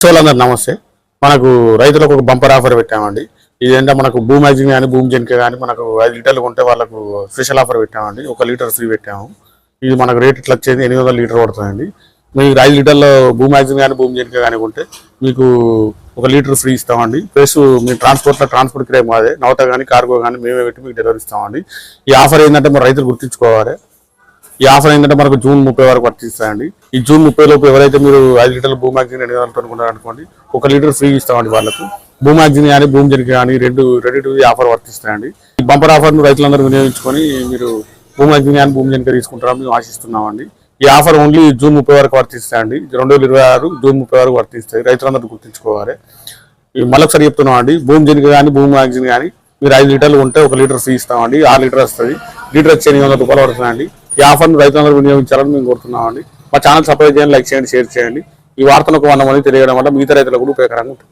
సోలందరూ నమస్తే. మనకు రైతులకు ఒక బంపర్ ఆఫర్ పెట్టామండి. ఇదేంటే మనకు భూమి మ్యాజిన్ కానీ భూమి జెన్కే కానీ మనకు 5 లీటర్లు కొంటే వాళ్ళకు స్పెషల్ ఆఫర్ పెట్టామండి. 1 లీటర్ ఫ్రీ పెట్టాము. ఇది మనకు రేట్ ఇట్లా వచ్చేది 800 లీటర్ పడుతుందండి. మీకు 5 లీటర్ల భూమి మ్యాజిన్ కానీ భూమి జెన్కే కానీ కొంటే మీకు 1 లీటర్ ఫ్రీ ఇస్తామండి. ప్లస్ మీ ట్రాన్స్పోర్ట్ కిరాయి మాదే, నౌట కానీ కార్గో కానీ మేమే పెట్టి మీకు డెలివరీ ఇస్తామండి. ఈ ఆఫర్ ఏంటంటే మన రైతులు గుర్తించుకోవాలి. ఈ ఆఫర్ ఏంటంటే మనకు జూన్ 30 వరకు వర్తిస్తాయండి. ఈ జూన్ 30 లోపు ఎవరైతే మీరు 5 లీటర్ల భూమి మ్యాగ్జిన్ 800 అనుకోండి 1 లీటర్ ఫ్రీ ఇస్తామండి వాళ్ళకు. భూమి మ్యాగ్జిన్ కానీ భూమి జెన్కే కానీ రెండు ఈ ఆఫర్ వర్తిస్తాయండి. ఈ బంపర్ ఆఫర్ను రైతులందరూ వినియోగించుకొని మీరు భూమి మ్యాగ్జిన్ కానీ భూమి జెన్కే తీసుకుంటారని మేము ఆశిస్తున్నామండి. ఈ ఆఫర్ ఓన్లీ జూన్ 30 వరకు వర్తిస్తాయండి. 2026 జూన్ 30 వరకు వర్తిస్తాయి. రైతులందరూ గుర్తించుకోవాలి. మళ్ళొకసారి చెప్తున్నాం అండి, భూమి జెన్కే కానీ భూమి మ్యాగ్జిన్ కానీ మీరు 5 లీటర్లు ఉంటే 1 లీటర్ ఫ్రీ ఇస్తామండి. 6 లీటర్ వస్తుంది. లీటర్ వచ్చి 800 రూపాయలు పడుతుందండి. ఈ ఆఫర్ను రైతులందరూ వినియోగించాలని మేము కోరుతున్నామండి. మా ఛానల్ సబ్స్క్రైబ్ చేయండి, లైక్ చేయండి, షేర్ చేయండి. ఈ వార్తలకు 100 మంది తెలియడం వల్ల మిగతా రైతులకు కూడా ఉపయోగకరంగా ఉంటుంది.